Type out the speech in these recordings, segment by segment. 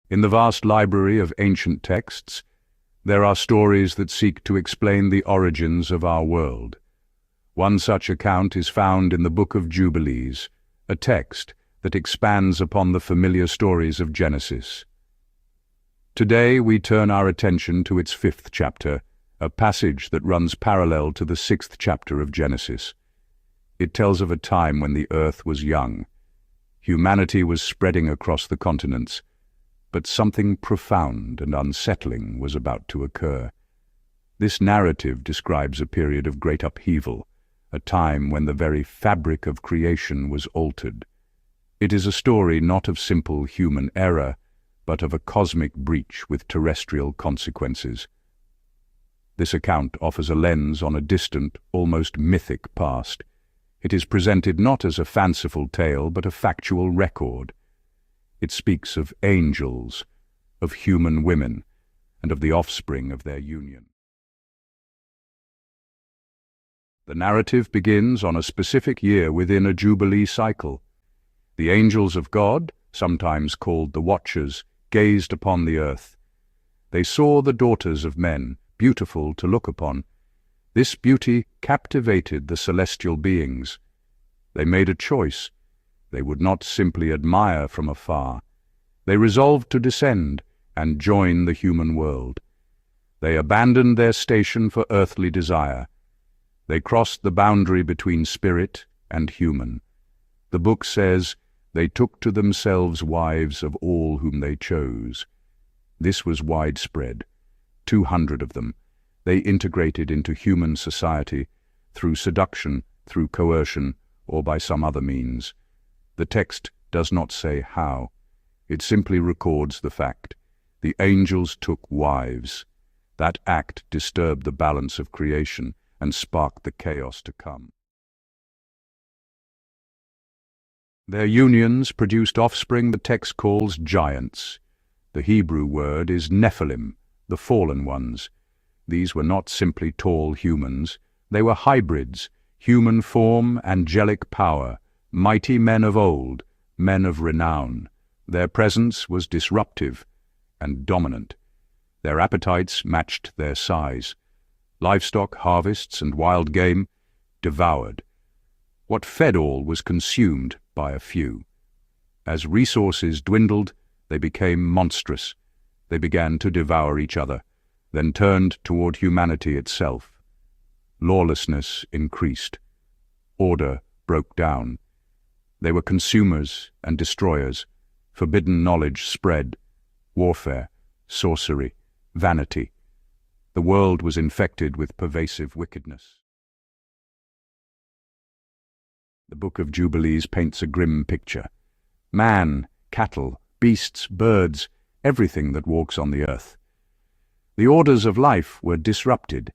In the vast library of ancient texts, there are stories that seek to explain the origins of our world. One such account is found in the Book of Jubilees, a text that expands upon the familiar stories of Genesis. Today we turn our attention to its 5th chapter, a passage that runs parallel to the 6th chapter of Genesis. It tells of a time when the earth was young. Humanity was spreading across the continents, but something profound and unsettling was about to occur. This narrative describes a period of great upheaval, a time when the very fabric of creation was altered. It is a story not of simple human error, but of a cosmic breach with terrestrial consequences. This account offers a lens on a distant, almost mythic past. It is presented not as a fanciful tale, but a factual record. It speaks of angels, of human women, and of the offspring of their union. The narrative begins on a specific year within a Jubilee cycle. The angels of God, sometimes called the Watchers, gazed upon the earth. They saw the daughters of men, beautiful to look upon. This beauty captivated the celestial beings. They made a choice. They would not simply admire from afar. They resolved to descend and join the human world. They abandoned their station for earthly desire. They crossed the boundary between spirit and human. The book says, "They took to themselves wives of all whom they chose." This was widespread. 200 of them. They integrated into human society through seduction, through coercion, or by some other means. The text does not say how. It simply records the fact. The angels took wives. That act disturbed the balance of creation and sparked the chaos to come. Their unions produced offspring the text calls giants. The Hebrew word is Nephilim, the fallen ones. These were not simply tall humans. They were hybrids, human form, angelic power, mighty men of old, men of renown. Their presence was disruptive and dominant. Their appetites matched their size. Livestock, harvests, and wild game devoured. What fed all was consumed by a few. As resources dwindled, they became monstrous. They began to devour each other, then turned toward humanity itself. Lawlessness increased. Order broke down. They were consumers and destroyers. Forbidden knowledge spread. Warfare, sorcery, vanity. The world was infected with pervasive wickedness. The Book of Jubilees paints a grim picture. Man, cattle, beasts, birds, everything that walks on the earth. The orders of life were disrupted.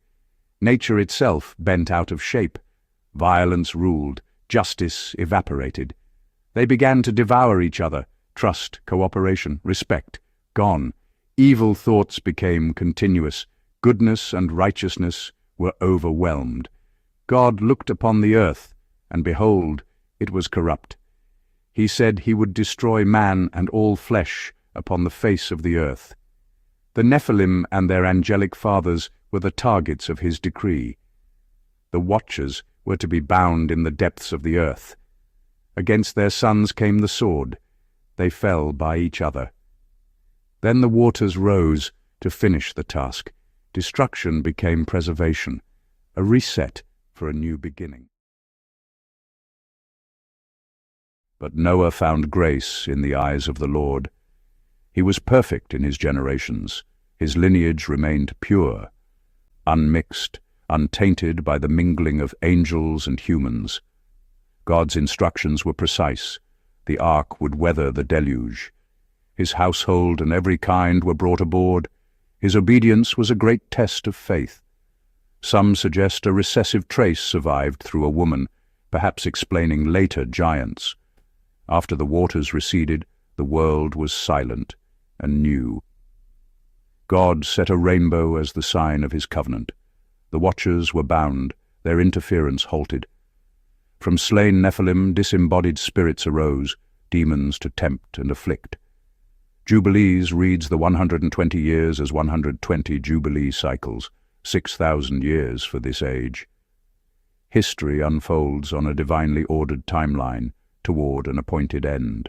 Nature itself bent out of shape. Violence ruled. Justice evaporated. They began to devour each other. Trust, cooperation, respect, gone. Evil thoughts became continuous. Goodness and righteousness were overwhelmed. God looked upon the earth, and behold, it was corrupt. He said he would destroy man and all flesh upon the face of the earth. The Nephilim and their angelic fathers were the targets of his decree. The Watchers were to be bound in the depths of the earth. Against their sons came the sword. They fell by each other. Then the waters rose to finish the task. Destruction became preservation, a reset for a new beginning. But Noah found grace in the eyes of the Lord. He was perfect in his generations. His lineage remained pure, unmixed, untainted by the mingling of angels and humans. God's instructions were precise. The ark would weather the deluge. His household and every kind were brought aboard. His obedience was a great test of faith. Some suggest a recessive trace survived through a woman, perhaps explaining later giants. After the waters receded, the world was silent and new. God set a rainbow as the sign of his covenant. The Watchers were bound, their interference halted. From slain Nephilim, disembodied spirits arose, demons to tempt and afflict. Jubilees reads the 120 years as 120 Jubilee cycles, 6,000 years for this age. History unfolds on a divinely ordered timeline toward an appointed end.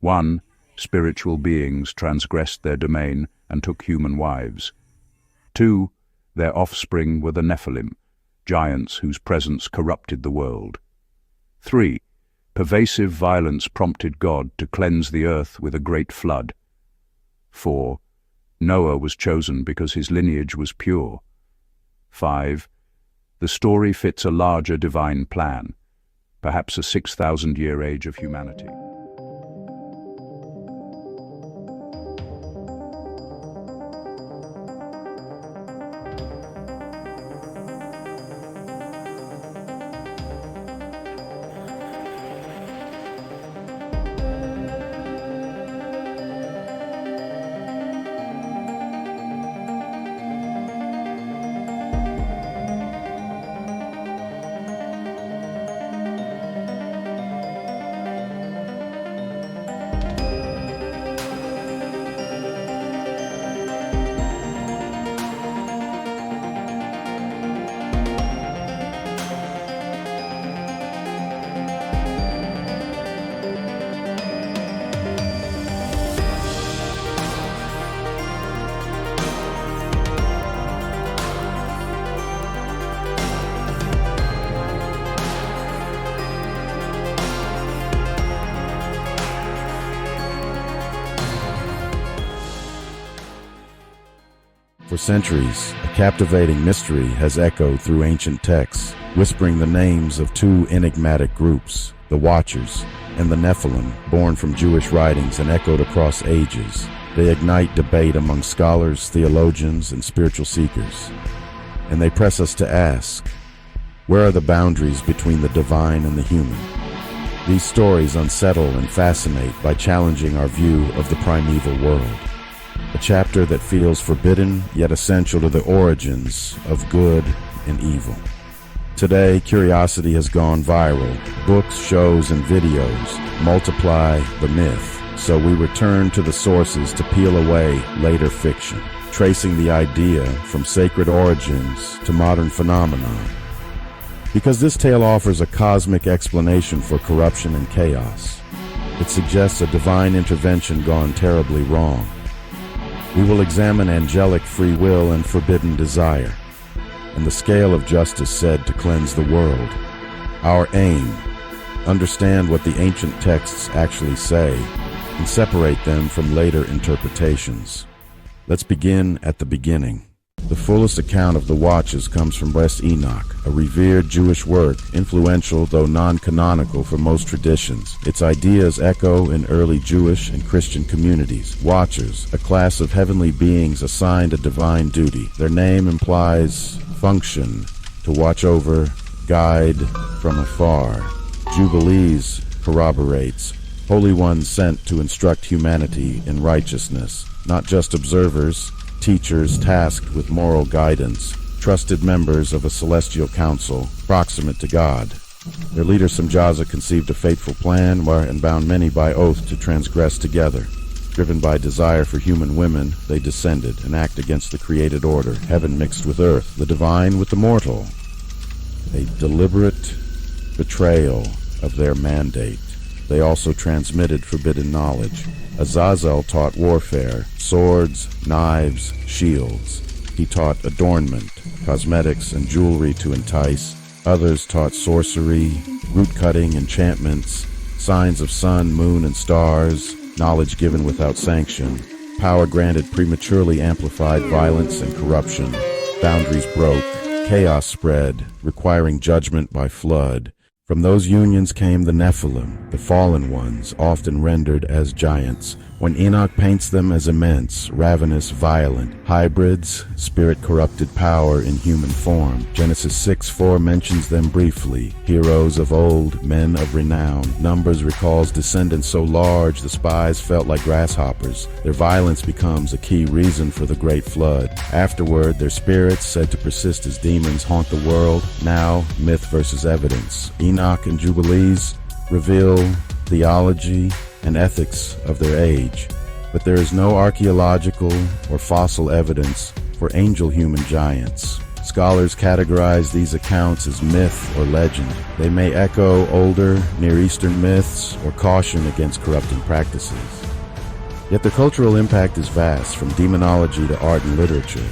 1. Spiritual beings transgressed their domain and took human wives. 2. Their offspring were the Nephilim, giants whose presence corrupted the world. 3. Pervasive violence prompted God to cleanse the earth with a great flood. 4. Noah was chosen because his lineage was pure. 5. The story fits a larger divine plan, perhaps a 6,000-year age of humanity. For centuries, a captivating mystery has echoed through ancient texts, whispering the names of two enigmatic groups, the Watchers and the Nephilim, born from Jewish writings and echoed across ages. They ignite debate among scholars, theologians, and spiritual seekers. And they press us to ask, where are the boundaries between the divine and the human? These stories unsettle and fascinate by challenging our view of the primeval world. A chapter that feels forbidden yet essential to the origins of good and evil. Today, curiosity has gone viral. Books, shows, and videos multiply the myth, so we return to the sources to peel away later fiction, tracing the idea from sacred origins to modern phenomenon. Because this tale offers a cosmic explanation for corruption and chaos, it suggests a divine intervention gone terribly wrong. We will examine angelic free will and forbidden desire, and the scale of justice said to cleanse the world. Our aim, understand what the ancient texts actually say, and separate them from later interpretations. Let's begin at the beginning. The fullest account of the Watches comes from Enoch, a revered Jewish work, influential though non-canonical for most traditions. Its ideas echo in early Jewish and Christian communities. Watchers, a class of heavenly beings assigned a divine duty. Their name implies function, to watch over, guide from afar. Jubilees corroborates, holy ones sent to instruct humanity in righteousness, not just observers, teachers tasked with moral guidance, trusted members of a celestial council, proximate to God. Their leader Samjaza conceived a fateful plan and bound many by oath to transgress together. Driven by desire for human women, they descended and act against the created order, heaven mixed with earth, the divine with the mortal. A deliberate betrayal of their mandate. They also transmitted forbidden knowledge. Azazel taught warfare, swords, knives, shields. He taught adornment, cosmetics, and jewelry to entice. Others taught sorcery, root-cutting, enchantments, signs of sun, moon, and stars, knowledge given without sanction. Power granted prematurely amplified violence and corruption. Boundaries broke, chaos spread, requiring judgment by flood. From those unions came the Nephilim, the fallen ones, often rendered as giants. When Enoch paints them as immense, ravenous, violent, hybrids, spirit-corrupted power in human form. Genesis 6:4 mentions them briefly. Heroes of old, men of renown. Numbers recalls descendants so large the spies felt like grasshoppers. Their violence becomes a key reason for the great flood. Afterward, their spirits, said to persist as demons, haunt the world. Now, myth versus evidence. Enoch and Jubilees reveal theology and ethics of their age. but there is no archaeological or fossil evidence for angel-human giants. Scholars categorize these accounts as myth or legend. They may echo older Near Eastern myths or caution against corrupting practices. Yet the cultural impact is vast, from demonology to art and literature.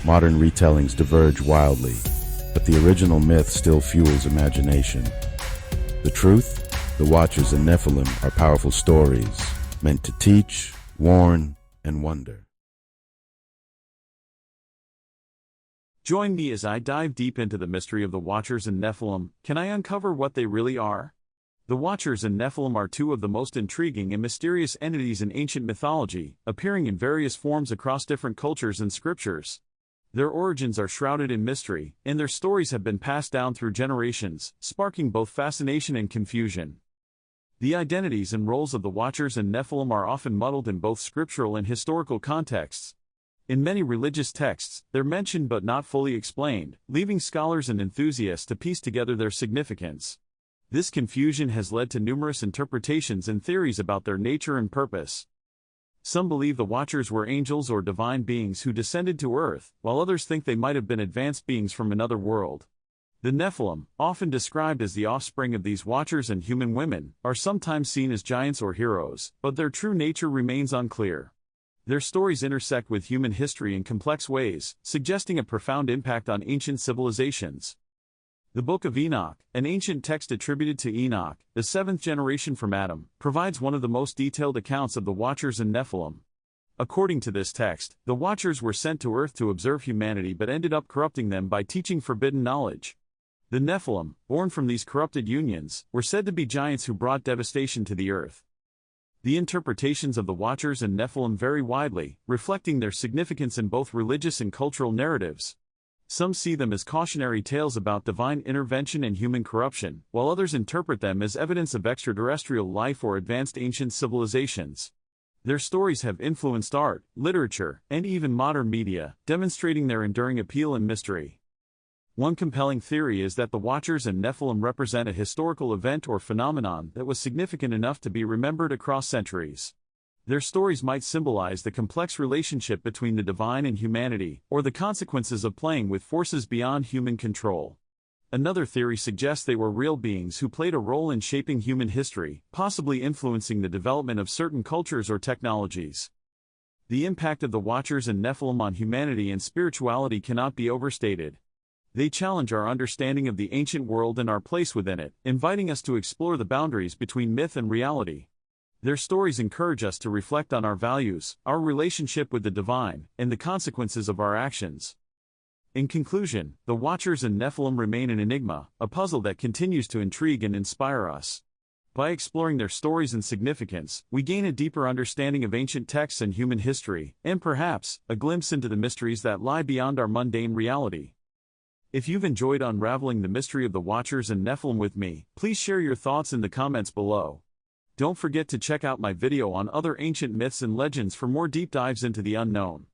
Modern retellings diverge wildly, but the original myth still fuels imagination. The truth? The Watchers and Nephilim are powerful stories, meant to teach, warn, and wonder. Join me as I dive deep into the mystery of the Watchers and Nephilim. Can I uncover what they really are? The Watchers and Nephilim are two of the most intriguing and mysterious entities in ancient mythology, appearing in various forms across different cultures and scriptures. Their origins are shrouded in mystery, and their stories have been passed down through generations, sparking both fascination and confusion. The identities and roles of the Watchers and Nephilim are often muddled in both scriptural and historical contexts. In many religious texts, they're mentioned but not fully explained, leaving scholars and enthusiasts to piece together their significance. This confusion has led to numerous interpretations and theories about their nature and purpose. Some believe the Watchers were angels or divine beings who descended to Earth, while others think they might have been advanced beings from another world. The Nephilim, often described as the offspring of these Watchers and human women, are sometimes seen as giants or heroes, but their true nature remains unclear. Their stories intersect with human history in complex ways, suggesting a profound impact on ancient civilizations. The Book of Enoch, an ancient text attributed to Enoch, the seventh generation from Adam, provides one of the most detailed accounts of the Watchers and Nephilim. According to this text, the Watchers were sent to Earth to observe humanity but ended up corrupting them by teaching forbidden knowledge. The Nephilim, born from these corrupted unions, were said to be giants who brought devastation to the Earth. The interpretations of the Watchers and Nephilim vary widely, reflecting their significance in both religious and cultural narratives. Some see them as cautionary tales about divine intervention and human corruption, while others interpret them as evidence of extraterrestrial life or advanced ancient civilizations. Their stories have influenced art, literature, and even modern media, demonstrating their enduring appeal and mystery. One compelling theory is that the Watchers and Nephilim represent a historical event or phenomenon that was significant enough to be remembered across centuries. Their stories might symbolize the complex relationship between the divine and humanity, or the consequences of playing with forces beyond human control. Another theory suggests they were real beings who played a role in shaping human history, possibly influencing the development of certain cultures or technologies. The impact of the Watchers and Nephilim on humanity and spirituality cannot be overstated. They challenge our understanding of the ancient world and our place within it, inviting us to explore the boundaries between myth and reality. Their stories encourage us to reflect on our values, our relationship with the divine, and the consequences of our actions. In conclusion, the Watchers and Nephilim remain an enigma, a puzzle that continues to intrigue and inspire us. By exploring their stories and significance, we gain a deeper understanding of ancient texts and human history, and perhaps, a glimpse into the mysteries that lie beyond our mundane reality. If you've enjoyed unraveling the mystery of the Watchers and Nephilim with me, please share your thoughts in the comments below. Don't forget to check out my video on other ancient myths and legends for more deep dives into the unknown.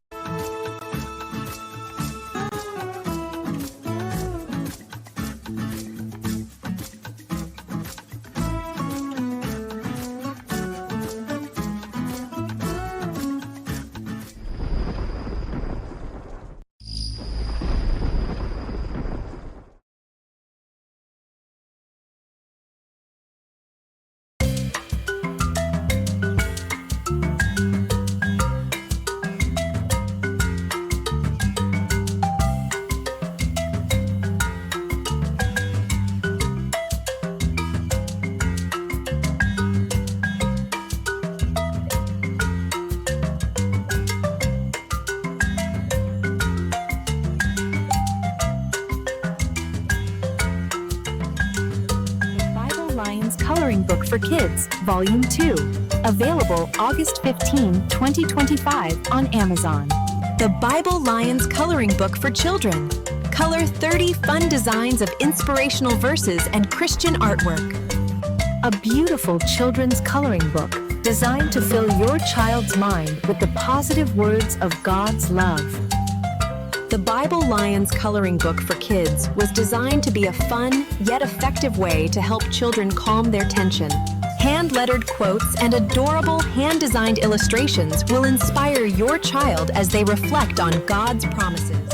Coloring Book for Kids, Volume 2. Available August 15, 2025 on Amazon. The Bible Lions Coloring Book for Children. Color 30 fun designs of inspirational verses and Christian artwork. A beautiful children's coloring book designed to fill your child's mind with the positive words of God's love. The Bible Lions Coloring Book for Kids was designed to be a fun, yet effective way to help children calm their tension, Hand-lettered quotes and adorable hand-designed illustrations will inspire your child as they reflect on God's promises.